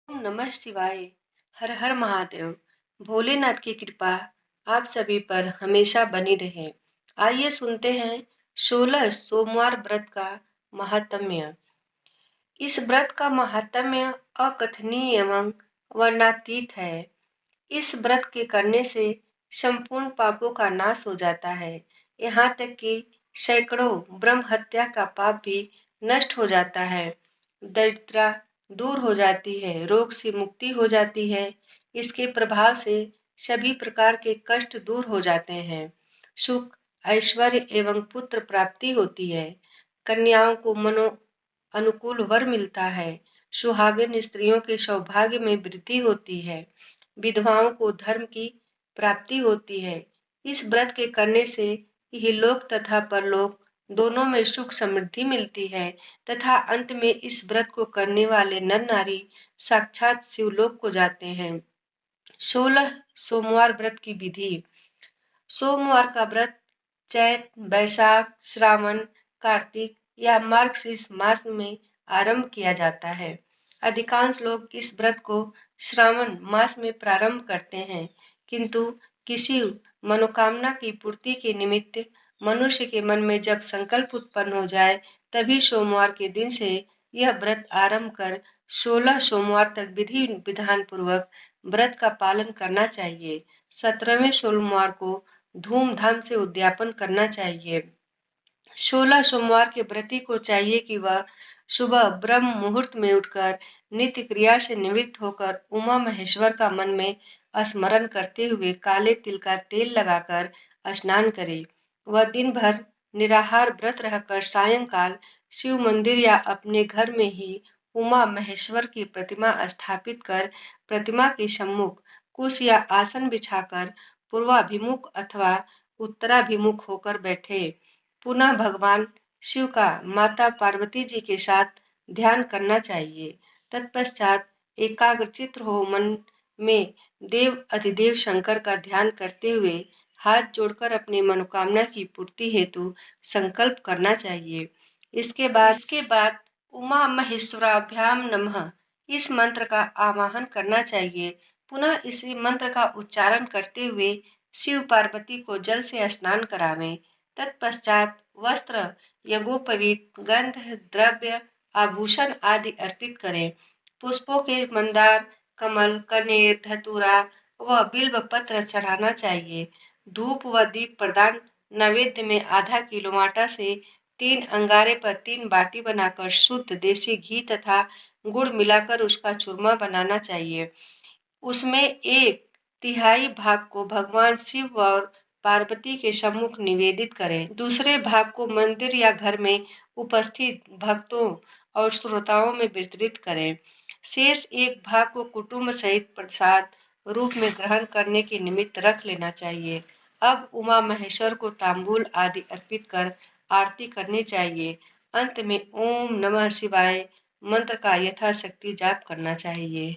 ओम नमः शिवाय। हर हर महादेव। भोलेनाथ की कृपा आप सभी पर हमेशा बनी रहे। आइए सुनते हैं 16 सोमवार व्रत का महात्म्य। इस व्रत का महात्म्य अकथनीय एवं वर्णनातीत है। इस व्रत के करने से संपूर्ण पापों का नाश हो जाता है। यहाँ तक कि सैकड़ों ब्रह्म हत्या का पाप भी नष्ट हो जाता है। दरिद्रता दूर हो जाती है, रोग से मुक्ति हो जाती है। इसके प्रभाव से सभी प्रकार के कष्ट दूर हो जाते हैं। सुख, ऐश्वर्य एवं पुत्र प्राप्ति होती है। कन्याओं को मनो अनुकूल वर मिलता है। सुहागिन स्त्रियों के सौभाग्य में वृद्धि होती है। विधवाओं को धर्म की प्राप्ति होती है। इस व्रत के करने से इहलोक तथा परलोक दोनों में सुख समृद्धि मिलती है तथा अंत में इस व्रत को करने वाले नर नारी साक्षात शिवलोक को जाते हैं। 16 सोमवार व्रत की विधि। सोमवार का व्रत चैत, बैसाख, श्रावण, कार्तिक या मार्गशीर्ष मास में आरंभ किया जाता है। अधिकांश लोग इस व्रत को श्रावण मास में प्रारंभ करते हैं, किंतु किसी मनोकामना की पूर्ति के निमित्त मनुष्य के मन में जब संकल्प उत्पन्न हो जाए, तभी सोमवार के दिन से यह व्रत आरंभ कर 16 सोमवार तक विधि विधान पूर्वक व्रत का पालन करना चाहिए। 17वें सोमवार को धूमधाम से उद्यापन करना चाहिए। 16 सोमवार के व्रती को चाहिए कि वह सुबह ब्रह्म मुहूर्त में उठकर नित्य क्रिया से निवृत्त होकर उमा महेश्वर का मन में स्मरण करते हुए काले तिल का तेल लगाकर स्नान करे। वह दिन भर निराहार व्रत रहकर सायंकाल शिव मंदिर या अपने घर में ही उमा महेश्वर की प्रतिमा स्थापित कर प्रतिमा के सम्मुख कुश या आसन बिछाकर पूर्वाभिमुख अथवा उत्तराभिमुख होकर बैठे। पुनः भगवान शिव का माता पार्वती जी के साथ ध्यान करना चाहिए। तत्पश्चात एकाग्रचित्त हो मन में देव अधिदेव शंकर का ध्यान करते हुए हाथ जोड़कर अपनी मनोकामना की पूर्ति हेतु संकल्प करना चाहिए। इसके बाद उमा महेश्वराभ्याम नमः इस मंत्र का आवाहन करना चाहिए। पुनः इसी मंत्र का उच्चारण करते हुए शिव पार्वती को जल से स्नान करावें। तत्पश्चात वस्त्र, यज्ञोपवीत, गंध, द्रव्य, आभूषण आदि अर्पित करें। पुष्पों के मंदार, कमल, कनेर, धतूरा व बिल्व पत्र चढ़ाना चाहिए। धूप व दीप प्रदान। नैवेद्य में आधा किलो आटा से 3 अंगारे पर 3 बाटी बनाकर शुद्ध देसी घी तथा गुड़ मिलाकर उसका चूरमा बनाना चाहिए। उसमें 1/3 भाग को भगवान शिव और पार्वती के सम्मुख निवेदित करें। दूसरे भाग को मंदिर या घर में उपस्थित भक्तों और श्रोताओं में वितरित करें। शेष एक भाग को कुटुंब सहित प्रसाद रूप में ग्रहण करने के निमित्त रख लेना चाहिए। अब उमा महेश्वर को तांबूल आदि अर्पित कर आरती करनी चाहिए। अंत में ओम नमः शिवाय मंत्र का यथाशक्ति जाप करना चाहिए।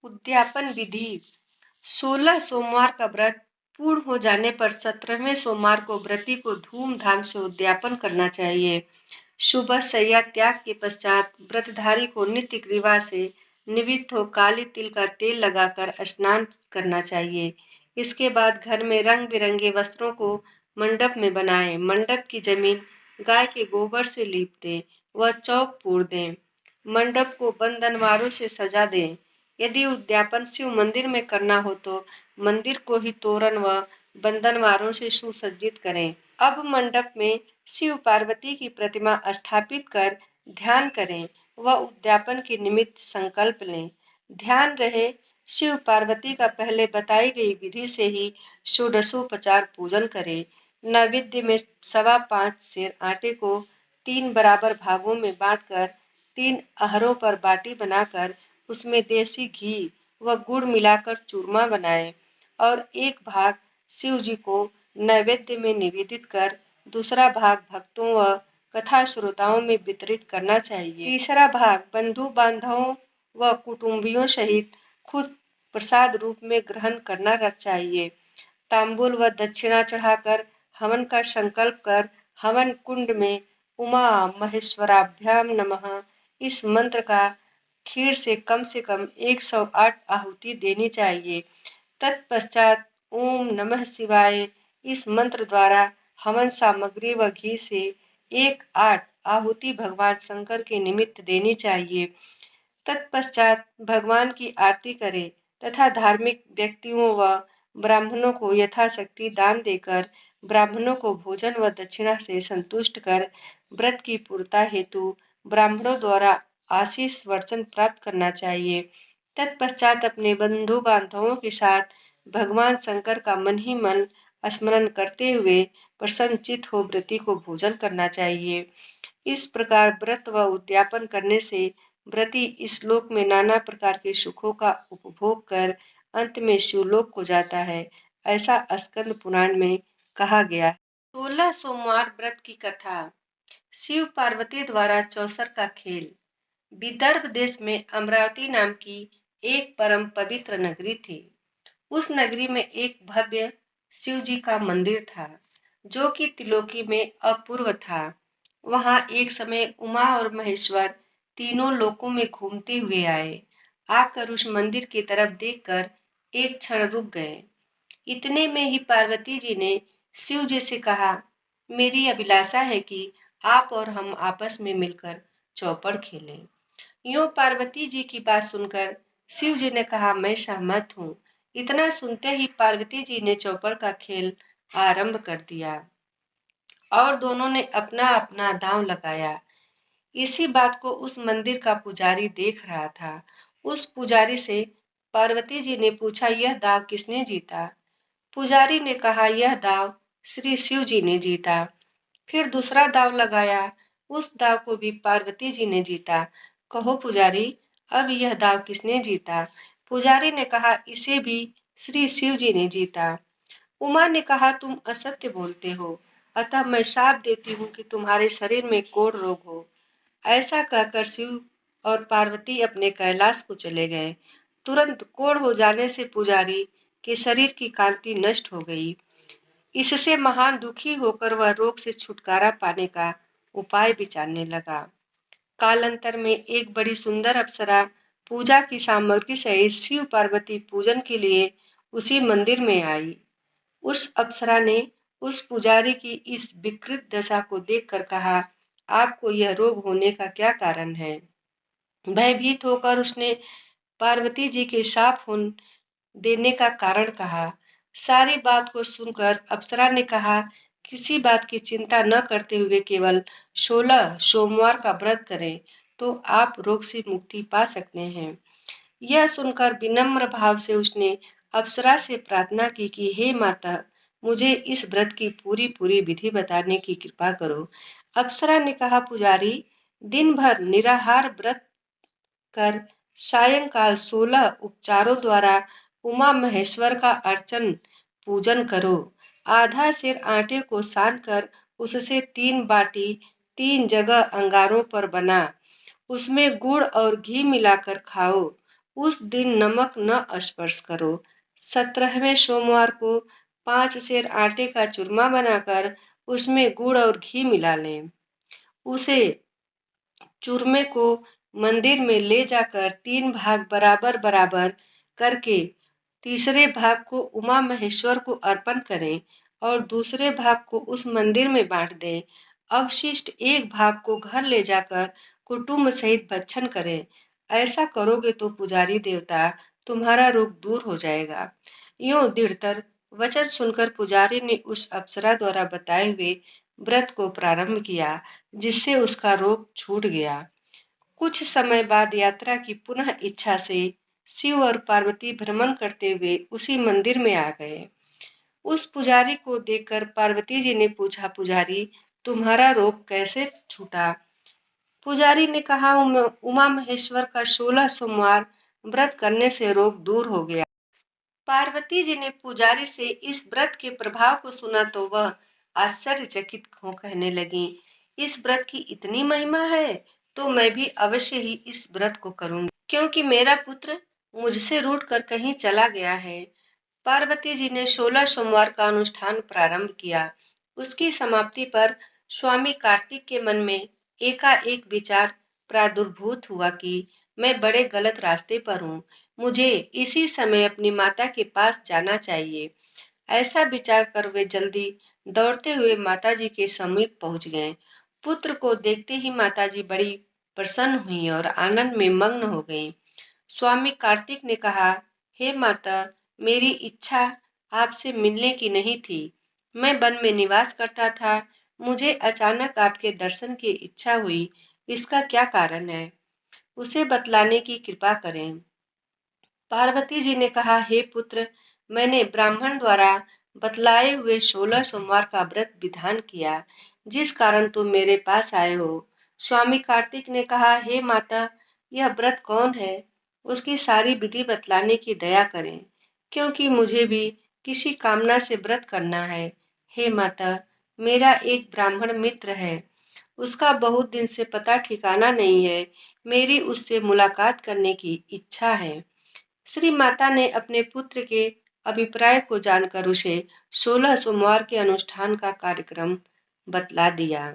उद्यापन विधि। 16 सोमवार का व्रत पूर्ण हो जाने पर 17वें सोमवार को व्रती को धूमधाम से उद्यापन करना चाहिए। सुबह शैया त्याग के पश्चात व्रतधारी को नित्य क्रिया से निवृत्त हो काले तिल का तेल लगाकर स्नान करना चाहिए। इसके बाद घर में रंग बिरंगे वस्त्रों को मंडप में बनाएं। मंडप की जमीन गाय के गोबर से लीप दें व चौक पूर दें। मंडप को बंधनवारों से सजा दें। यदि उद्यापन शिव मंदिर में करना हो तो मंदिर को ही तोरण व बंधनवारों से सुसज्जित करें। अब मंडप में शिव पार्वती की प्रतिमा स्थापित कर ध्यान करें व उद्यापन के निमित्त संकल्प लें। ध्यान रहे शिव पार्वती का पहले बताई गई विधि से ही षोडशोपचार पूजन करें। नैवेद्य में 5.25 सेर आटे को 3 बराबर भागों में बांटकर 3 अहरों पर बाटी बनाकर उसमें देसी घी व गुड़ मिलाकर चूरमा बनाएं और एक भाग शिव जी को नैवेद्य में निवेदित कर दूसरा भाग भक्तों व कथा श्रोताओं में वितरित करना चाहिए। तीसरा भाग बंधु बांधवों व कुटुंबियों सहित खुद प्रसाद रूप में ग्रहण करना चाहिए। तांबूल व दक्षिणा चढ़ाकर हवन का संकल्प कर हवन कुंड में उमा महेश्वराभ्याम नमः इस मंत्र का खीर से कम 108 आहुति देनी चाहिए। तत्पश्चात ओम नमः शिवाय इस मंत्र द्वारा हवन सामग्री व घी से 108 आहुति भगवान शंकर के निमित्त देनी चाहिए। तत्पश्चात भगवान की आरती करें तथा धार्मिक व्यक्तियों व ब्राह्मणों को यथाशक्ति दान देकर ब्राह्मणों को भोजन व दक्षिणा से संतुष्ट कर व्रत की पूर्णता हेतु ब्राह्मणों द्वारा आशीष वचन प्राप्त करना चाहिए। तत्पश्चात अपने बंधु बांधवों के साथ भगवान शंकर का मन ही मन स्मरण करते हुए प्रसन्नचित हो व्रती को भोजन करना चाहिए। इस प्रकार व्रत व उद्यापन करने से व्रती इस लोक में नाना प्रकार के सुखों का उपभोग कर अंत में शिवलोक को जाता है, ऐसा स्कंद पुराण में कहा गया है। 16 सोमवार व्रत की कथा। शिव पार्वती द्वारा चौसर का खेल। विदर्भ देश में अमरावती नाम की एक परम पवित्र नगरी थी। उस नगरी में एक भव्य शिव जी का मंदिर था, जो कि त्रिलोकी में अपूर्व था। वहां एक समय उमा और महेश्वर तीनों लोकों में घूमते हुए आए। आकर उस मंदिर की तरफ देखकर एक क्षण रुक गए। इतने में ही पार्वती जी ने शिव जी से कहा, मेरी अभिलाषा है कि आप और हम आपस में मिलकर चौपड़ खेलें। यूं पार्वती जी की बात सुनकर शिव जी ने कहा, मैं सहमत हूँ। इतना सुनते ही पार्वती जी ने चौपड़ का खेल आरंभ कर दिया और दोनों ने अपना अपना दांव लगाया। इसी बात को उस मंदिर का पुजारी देख रहा था। उस पुजारी से पार्वती जी ने पूछा, यह दांव किसने जीता? पुजारी ने कहा, यह दांव श्री शिव जी ने जीता। फिर दूसरा दांव लगाया, उस दांव को भी पार्वती जी ने जीता। कहो पुजारी, अब यह दांव किसने जीता? पुजारी ने कहा, इसे भी श्री शिव जी ने जीता। उमा ने कहा, तुम असत्य बोलते हो, अतः मैं शाप देती हूँ कि तुम्हारे शरीर में कोढ़ रोग हो। ऐसा कहकर शिव और पार्वती अपने कैलाश को चले गए। तुरंत कोढ़ हो जाने से पुजारी के शरीर की कांति नष्ट हो गई। इससे महान दुखी होकर वह रोग से छुटकारा पाने का उपाय विचारने लगा। कालांतर में एक बड़ी सुंदर अप्सरा पूजा की सामग्री सहित शिव पार्वती पूजन के लिए उसी मंदिर में आई। उस अप्सरा ने उस पुजारी की इस विकृत दशा को देखकर कहा, आपको यह रोग होने का क्या कारण है? भयभीत होकर उसने पार्वती जी के शाप होने देने का कारण कहा। सारी बात को सुनकर अप्सरा ने कहा, किसी बात की चिंता न करते हुए केवल 16 सोमवार का व्रत करें तो आप रोग से मुक्ति पा सकते हैं। यह सुनकर विनम्र भाव से उसने अप्सरा से प्रार्थना की कि हे माता, मुझे इस व्रत की पूरी पूरी विधि बताने की कृपा करो। अप्सरा ने कहा, पुजारी, दिन भर निराहार व्रत कर सायंकाल 16 उपचारों द्वारा उमा महेश्वर का अर्चन पूजन करो। आधा सेर आटे को सान कर उससे 3 बाटी 3 जगह अंगारों पर बना, उसमें गुड़ और घी मिलाकर खाओ। उस दिन नमक न स्पर्श करो। 17वें सोमवार को 5 सेर आटे का चूरमा बनाकर उसमें गुड़ और घी मिला लें। उसे चूरमे को मंदिर में ले जाकर 3 भाग बराबर बराबर करके तीसरे भाग को उमा महेश्वर को अर्पण करें और दूसरे भाग को उस मंदिर में बांट दें। अवशिष्ट एक भाग को घर ले जाकर कुटुंब सहित भक्षण करें। ऐसा करोगे तो पुजारी देवता तुम्हारा रोग दूर हो जाएगा। यूं दृढ़तर वचन सुनकर पुजारी ने उस अप्सरा द्वारा बताए हुए व्रत को प्रारंभ किया, जिससे उसका रोग छूट गया। कुछ समय बाद यात्रा की पुनः इच्छा से शिव और पार्वती भ्रमण करते हुए उसी मंदिर में आ गए। उस पुजारी को देखकर पार्वती जी ने पूछा, पुजारी, तुम्हारा रोग कैसे छूटा? पुजारी ने कहा, उमा महेश्वर का 16 सोमवार व्रत करने से रोग दूर हो गया। पार्वती जी ने पुजारी से इस व्रत के प्रभाव को सुना तो वह आश्चर्यचकित हो कहने लगी, इस व्रत की इतनी महिमा है तो मैं भी अवश्य ही इस व्रत को करूंगी, क्योंकि मेरा पुत्र मुझसे रूठ कर कहीं चला गया है। पार्वती जी ने 16 सोमवार का अनुष्ठान प्रारंभ किया। उसकी समाप्ति पर स्वामी कार्तिक के मन में एकाएक विचार प्रादुर्भूत हुआ कि मैं बड़े गलत रास्ते पर हूँ। मुझे इसी समय अपनी माता के पास जाना चाहिए। ऐसा विचार कर वे जल्दी दौड़ते हुए माताजी के समीप पहुंच गए। पुत्र को देखते ही माताजी बड़ी प्रसन्न हुई और आनंद में मग्न हो गईं। स्वामी कार्तिक ने कहा, हे माता, मेरी इच्छा आपसे मिलने की नहीं थी। मैं वन में निवास करता था। मुझे अचानक आपके दर्शन की इच्छा हुई। इसका क्या कारण है? उसे बतलाने की कृपा करें। पार्वती जी ने कहा, हे पुत्र, मैंने ब्राह्मण द्वारा बतलाए हुए 16 सोमवार का व्रत विधान किया, जिस कारण तुम मेरे पास आए हो। स्वामी कार्तिक ने कहा, हे माता, यह व्रत कौन है? उसकी सारी विधि बतलाने की दया करें, क्योंकि मुझे भी किसी कामना से व्रत करना है। हे माता, मेरा एक ब्राह्मण मित्र है। उसका बहुत दिन से पता ठिकाना नहीं है। मेरी उससे मुलाकात करने की इच्छा है। श्री माता ने अपने पुत्र के अभिप्राय को जानकर उसे 16 सोमवार के अनुष्ठान का कार्यक्रम बतला दिया,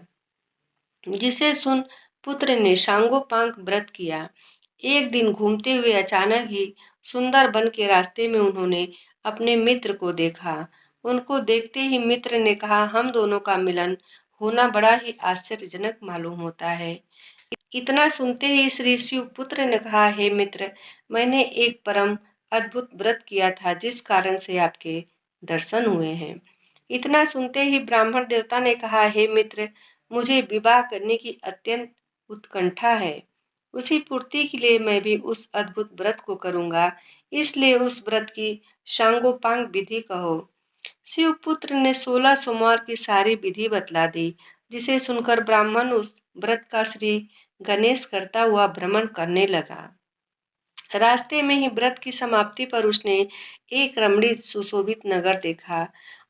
जिसे सुन पुत्र ने सांगोपांग व्रत किया। एक दिन घूमते हुए अचानक ही सुंदर वन के रास्ते में उन्होंने अपने मित्र को देखा। उनको देखते ही मित्र ने कहा, हम दोनों का मिलन होना बड़ा ही आश्चर्यजनक मालूम होता है। इतना सुनते ही श्री शिवपुत्र ने कहा, हे मित्र, मैंने एक परम अद्भुत व्रत किया था, जिस कारण से आपके दर्शन हुए हैं। इतना सुनते ही ब्राह्मण देवता ने कहा, हे मित्र, मुझे विवाह करने की अत्यंत उत्कंठा है। उसी पूर्ति के लिए मैं भी उस अद्भुत व्रत को करूंगा। इसलिए उस व्रत की सांगोपांग विधि कहो। शिवपुत्र ने 16 सोमवार की सारी विधि बतला दी, जिसे सुनकर ब्राह्मण उस व्रत का श्री गणेश करता हुआ भ्रमण करने लगा। रास्ते में ही व्रत की समाप्ति पर उसने एक रमणीय सुशोभित नगर देखा।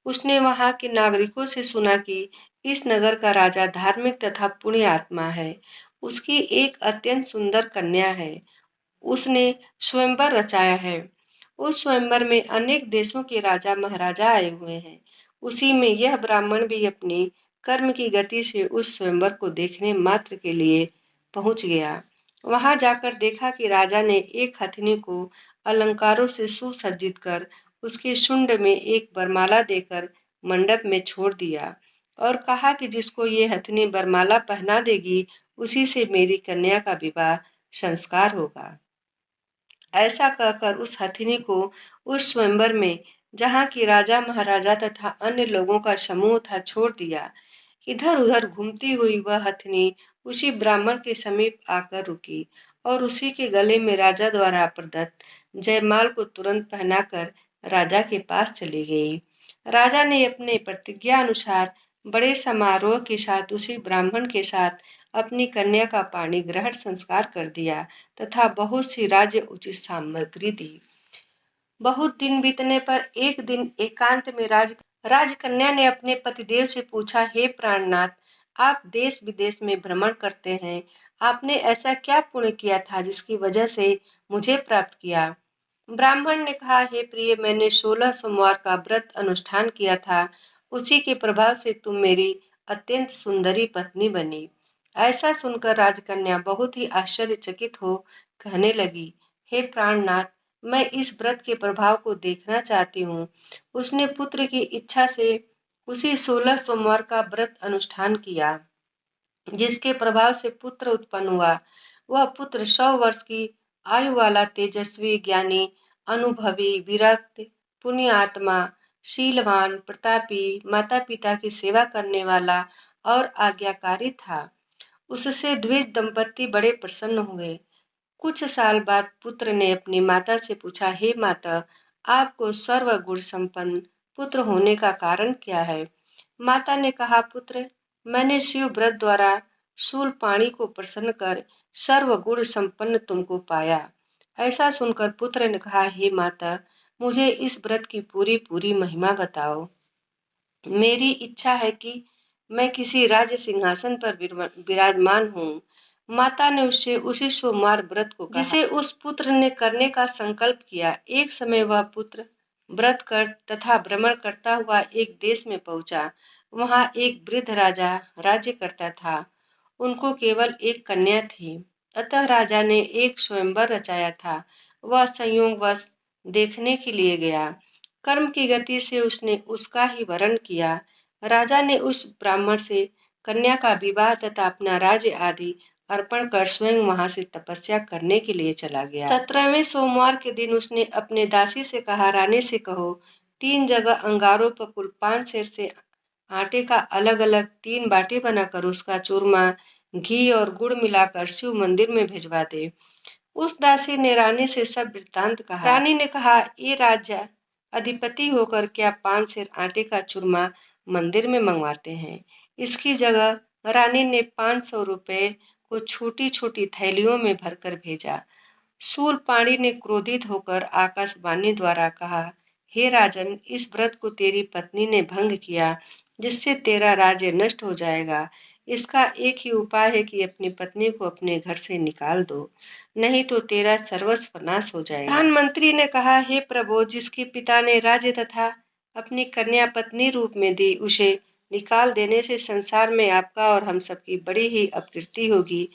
उसने वहां के नागरिकों से सुना कि इस नगर का राजा धार्मिक तथा पुण्य आत्मा है। उसकी एक अत्यंत सुंदर कन्या है। उसने स्वयंवर रचाया है। उस स्वयंवर में अनेक देशों के राजा महाराजा आए हुए हैं। उसी में यह ब्राह्मण भी अपनी कर्म की गति से उस स्वयंवर को देखने मात्र के लिए पहुंच गया। वहां जाकर देखा कि राजा ने एक हथिनी को अलंकारों से सुसज्जित कर उसके शुंड में एक वरमाला देकर मंडप में छोड़ दिया और कहा कि जिसको ये हथिनी वरमाला पहना देगी, उसी से मेरी कन्या का विवाह संस्कार होगा। ऐसा कहकर उस हथिनी को उस स्वयंवर में, जहाँ की राजा महाराजा तथा अन्य लोगों का समूह था, छोड़ दिया। इधर उधर घूमती हुई वह हथिनी उसी ब्राह्मण के समीप आकर रुकी और उसी के गले में राजा द्वारा प्रदत्त जयमाल को तुरंत पहनाकर राजा के पास चली गई। राजा ने अपने प्रतिज्ञा अनुसार बड़े समारोह के साथ उसी ब्राह्मण के साथ अपनी कन्या का पाणी ग्रहण संस्कार कर दिया तथा बहुत सी राज्य उचित सामग्री दी। बहुत दिन बीतने पर एक दिन एकांत में राजकन्या ने अपने पतिदेव से पूछा, हे प्राणनाथ, आप देश विदेश में भ्रमण करते हैं। आपने ऐसा क्या पुण्य किया था जिसकी वजह से मुझे प्राप्त किया? ब्राह्मण ने कहा, हे प्रिय, मैंने 16 सोमवार का व्रत अनुष्ठान किया था। उसी के प्रभाव से तुम मेरी अत्यंत सुंदरी पत्नी बनी। ऐसा सुनकर राजकन्या बहुत ही आश्चर्यचकित हो कहने लगी, हे प्राणनाथ, मैं इस व्रत के प्रभाव को देखना चाहती हूँ। उसने पुत्र की इच्छा से उसी 16 सोमवार का व्रत अनुष्ठान किया, जिसके प्रभाव से पुत्र उत्पन्न हुआ। वह पुत्र 100 वर्ष की आयु वाला तेजस्वी, ज्ञानी, अनुभवी, विरक्त, पुण्य आत्मा, शीलवान, प्रतापी, माता पिता की सेवा करने वाला और आज्ञाकारी था। उससे द्विज दंपत्ति बड़े प्रसन्न हुए। कुछ साल बाद पुत्र ने अपनी माता से पूछा, हे माता, आपको सर्वगुण संपन्न पुत्र होने का कारण क्या है? माता ने कहा, पुत्र, मैंने शिव व्रत द्वारा शूलपाणी को प्रसन्न कर सर्वगुण संपन्न तुमको पाया। ऐसा सुनकर पुत्र ने कहा, हे माता, मुझे इस व्रत की पूरी पूरी महिमा बताओ। मेरी इच्छा है कि मैं किसी राज्य सिंहासन पर विराजमान हूँ। माता ने उससे उसी सोमवार व्रत को कहा, जिसे उस पुत्र ने करने का संकल्प किया। एक समय वह पुत्र व्रत कर तथा भ्रमण करता हुआ एक देश में पहुंचा। वहां एक वृद्ध राजा राज्य करता था। उनको केवल एक कन्या थी। अतः राजा ने एक स्वयंवर रचाया था। वह संयोगवश देखने के लिए गया। कर्म की गति से उसने उसका ही वरण किया। राजा ने उस ब्राह्मण से कन्या का विवाह तथा अपना राज्य आदि अर्पण कर स्वयं वहां से तपस्या करने के लिए चला गया। 17वें सोमवार के दिन उसने अपने दासी से कहा, रानी से कहो 3 जगह अंगारों पर कुल 5 सेर से आटे का अलग अलग 3 बाटी बनाकर उसका चूरमा घी और गुड़ मिलाकर शिव मंदिर में भिजवा दे। उस दासी ने रानी से सब वृत्तांत कहा। रानी ने कहा, ये राजा अधिपति होकर क्या 5 सेर आटे का चूरमा मंदिर में मंगवाते हैं। इसकी जगह रानी ने 500 रुपए को छोटी छोटी थैलियों में भरकर भेजा। शूलपाणी ने क्रोधित होकर आकाशवाणी द्वारा कहा, हे राजन, इस व्रत को तेरी पत्नी ने भंग किया, जिससे तेरा राज्य नष्ट हो जाएगा। इसका एक ही उपाय है कि अपनी पत्नी को अपने घर से निकाल दो, नहीं तो तेरा सर्वस्व नाश हो जाएगा। प्रधानमंत्री ने कहा, हे प्रभु, जिसके पिता ने राज्य तथा अपनी कन्या पत्नी रूप में दी, उसे निकाल देने से संसार में आपका और हम सबकी बड़ी ही अपकीर्ति होगी।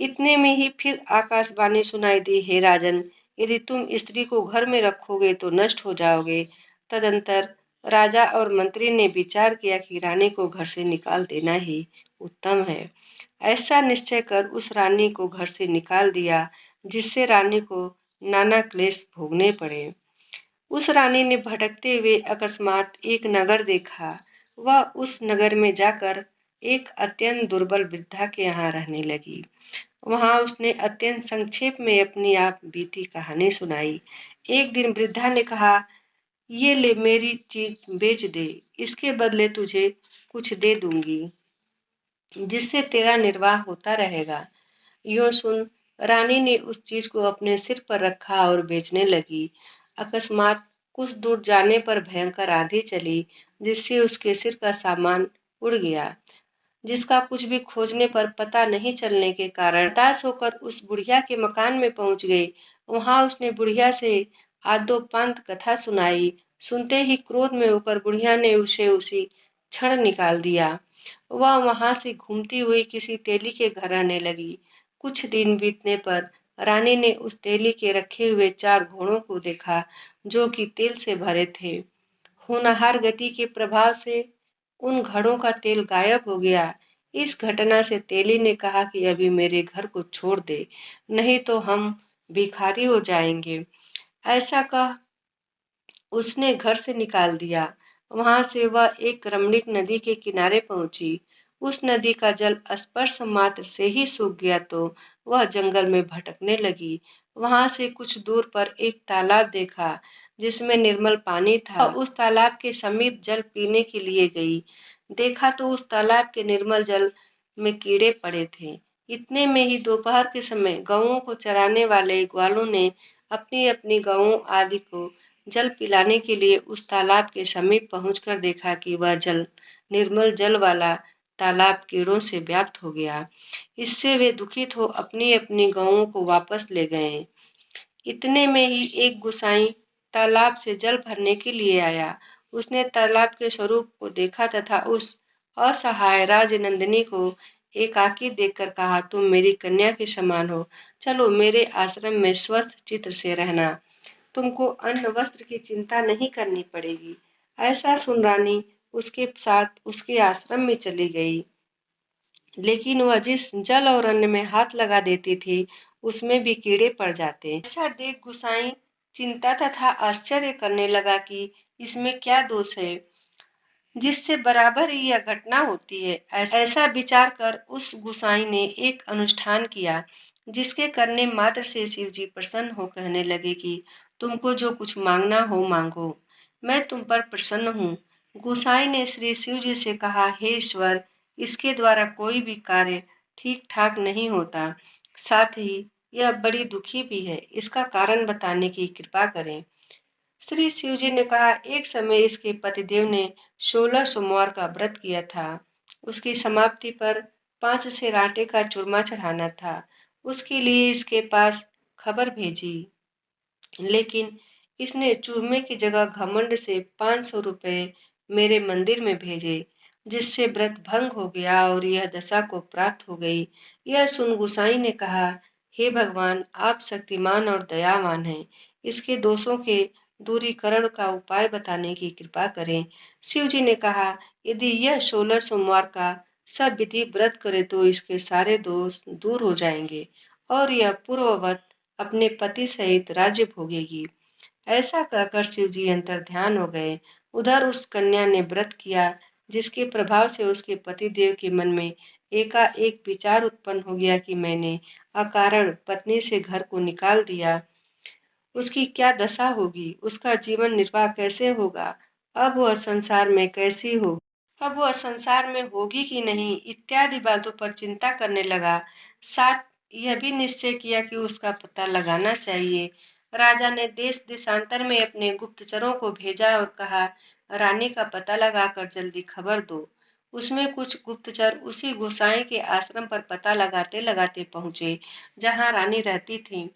इतने में ही फिर आकाशवाणी सुनाई दी, हे राजन, यदि तुम स्त्री को घर में रखोगे तो नष्ट हो जाओगे। तदंतर राजा और मंत्री ने विचार किया कि रानी को घर से निकाल देना ही उत्तम है। ऐसा निश्चय कर उस रानी को घर से निकाल दिया, जिससे रानी को नाना क्लेश भोगने पड़े। उस रानी ने भटकते हुए अकस्मात एक नगर देखा। वह उस नगर में जाकर एक अत्यंत दुर्बल वृद्धा के यहाँ रहने लगी। वहां उसने अत्यंत संक्षेप में अपनी आप बीती कहानी सुनाई। एक दिन वृद्धा ने कहा, ये ले मेरी चीज बेच दे, इसके बदले तुझे कुछ दे दूंगी, जिससे तेरा निर्वाह होता रहेगा। यूं सुन रानी ने उस चीज को अपने सिर पर रखा और बेचने लगी। अकस्मात कुछ दूर जाने पर भयंकर आंधी चली, जिससे उसके सिर का सामान उड़ गया, जिसका कुछ भी खोजने पर पता नहीं चलने के कारण हताश होकर उस बुढ़िया के मकान में पहुंच गई। वहां उसने बुढ़िया से आद्योपांत कथा सुनाई। सुनते ही क्रोध में होकर बुढ़िया ने उसे उसी क्षण निकाल दिया। वह वहां से घूमती हुई किसी तेली के घर रहने लगी। कुछ दिन बीतने पर रानी ने उस तेली के रखे हुए 4 घोड़ों को देखा, जो कि तेल से भरे थे। होनहार गति के प्रभाव से उन घड़ों का तेल गायब हो गया। इस घटना से तेली ने कहा कि अभी मेरे घर को छोड़ दे, नहीं तो हम भिखारी हो जाएंगे। ऐसा कह उसने घर से निकाल दिया। वहां से वह एक रमणीक नदी के किनारे पहुंची। उस नदी का जल स्पर्श मात्र से ही सूख गया तो वह जंगल में भटकने लगी। वहां से कुछ दूर पर एक तालाब देखा, जिसमें निर्मल पानी था। उस तालाब के समीप जल पीने के लिए गई। देखा तो उस तालाब के निर्मल जल में कीड़े पड़े थे। इतने में ही दोपहर के समय गौओं को चराने वाले ग्वालों ने अपनी अपनी गौओं आदि को जल पिलाने के लिए उस तालाब के समीप पहुंचकर देखा कि वह जल निर्मल जल वाला तालाब कीड़ों से व्याप्त हो गया। इससे वे दुखित हो अपनी अपनी गौओं को वापस ले गए। इतने में ही एक गुसाई तालाब से जल भरने के लिए आया। उसने तालाब के स्वरूप को देखा तथा उस असहाय राजनंदिनी को एकाकी देखकर कहा, तुम मेरी कन्या के समान हो, चलो मेरे आश्रम में स्वस्थ चित्त से रहना, तुमको अन्न वस्त्र की चिंता नहीं करनी पड़ेगी। ऐसा सुन रानी उसके साथ उसके आश्रम में चली गई, लेकिन वह जिस जल और अन्न में हाथ लगा देती थी, उसमें भी कीड़े पड़ जाते। ऐसा देख गुसाई चिंता तथा आश्चर्य करने लगा कि इसमें क्या दोष है, जिससे बराबर ही यह घटना होती है। ऐसा विचार कर उस गुसाई ने एक अनुष्ठान किया, जिसके करने मात्र से शिव जी प्रसन्न हो कहने लगे कि तुमको जो कुछ मांगना हो मांगो, मैं तुम पर प्रसन्न हूँ। गुसाई ने श्री शिव जी से कहा, हे ईश्वर, इसके द्वारा कोई भी कार्य ठीक ठाक नहीं होता, साथ ही यह बड़ी दुखी भी है, इसका कारण बताने की कृपा करें। श्री शिवजी ने कहा, एक समय इसके पतिदेव ने 16 सोमवार का व्रत किया था। उसकी समाप्ति पर 5 सेर आटे का चूरमा चढ़ाना था। उसके लिए इसके पास खबर भेजी, लेकिन इसने चूरमे की जगह घमंड से 500 रुपए मेरे मंदिर में भेजे, जिससे व्रत भंग हो गया और यह दशा को प्राप्त हो गई। यह सुन गुसाई ने कहा, हे भगवान, आप शक्तिमान और दयावान हैं। इसके दोषों के दूरीकरण का उपाय बताने की कृपा करें। शिव जी ने कहा, यदि यह 16 सोमवार का सब विधि व्रत करे तो इसके सारे दोष दूर हो जाएंगे और यह पूर्ववत अपने पति सहित राज्य भोगेगी। ऐसा कहकर शिव जी अंतर ध्यान हो गए। उधर उस कन्या ने व्रत किया, जिसके प्रभाव से उसके पतिदेव के मन में एकाएक विचार उत्पन्न हो गया कि मैंने अकारण पत्नी से घर को निकाल दिया। उसकी क्या दशा होगी, उसका जीवन निर्वाह कैसे होगा, अब वह संसार में कैसी हो, अब वह संसार में होगी कि नहीं, इत्यादि बातों पर चिंता करने लगा। साथ यह भी निश्चय किया कि उसका पता लगाना चाहिए। राजा ने देश देशांतर में अपने गुप्तचरों को भेजा और कहा, रानी का पता लगाकर जल्दी खबर दो। उसमें कुछ गुप्तचर उसी गोसाई के आश्रम पर पता लगाते लगाते पहुंचे, जहां रानी रहती थी।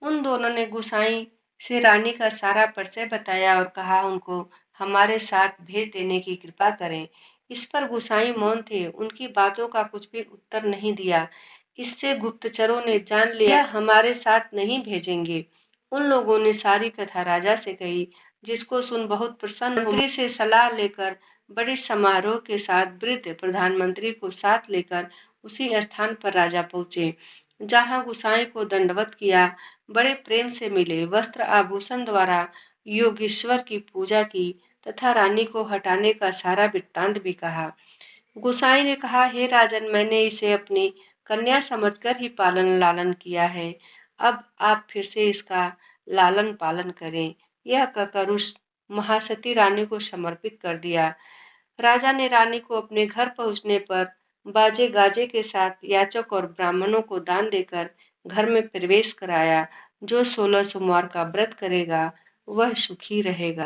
उन दोनों ने गुसाई से रानी का सारा परिचय बताया और कहा उनको हमारे साथ भेज देने की कृपा करें। इस पर गुसाई मौन थे, उनकी बातों का कुछ भी उत्तर नहीं दिया। इससे गुप्तचरों ने जान लिया हमारे साथ नहीं भेजेंगे। उन लोगों ने सारी कथा राजा से कही, जिसको सुन बहुत प्रसन्न मंत्री से सलाह लेकर बड़े समारोह के साथ वृद्ध प्रधानमंत्री को साथ लेकर उसी स्थान पर राजा पहुंचे, जहां गुसाई को दंडवत किया। बड़े प्रेम से मिले, वस्त्र आभूषण द्वारा योगेश्वर की पूजा की तथा रानी को हटाने का सारा वृत्तांत भी कहा। गुसाई ने कहा, हे राजन, मैंने इसे अपनी कन्या समझकर ही पालन लालन किया है। अब आप फिर से इसका लालन पालन करें। यह कहकर उस महासती रानी को समर्पित कर दिया। राजा ने रानी को अपने घर पहुंचने पर बाजे गाजे के साथ याचक और ब्राह्मणों को दान देकर घर में प्रवेश कराया। जो 16 सोमवार का व्रत करेगा वह सुखी रहेगा।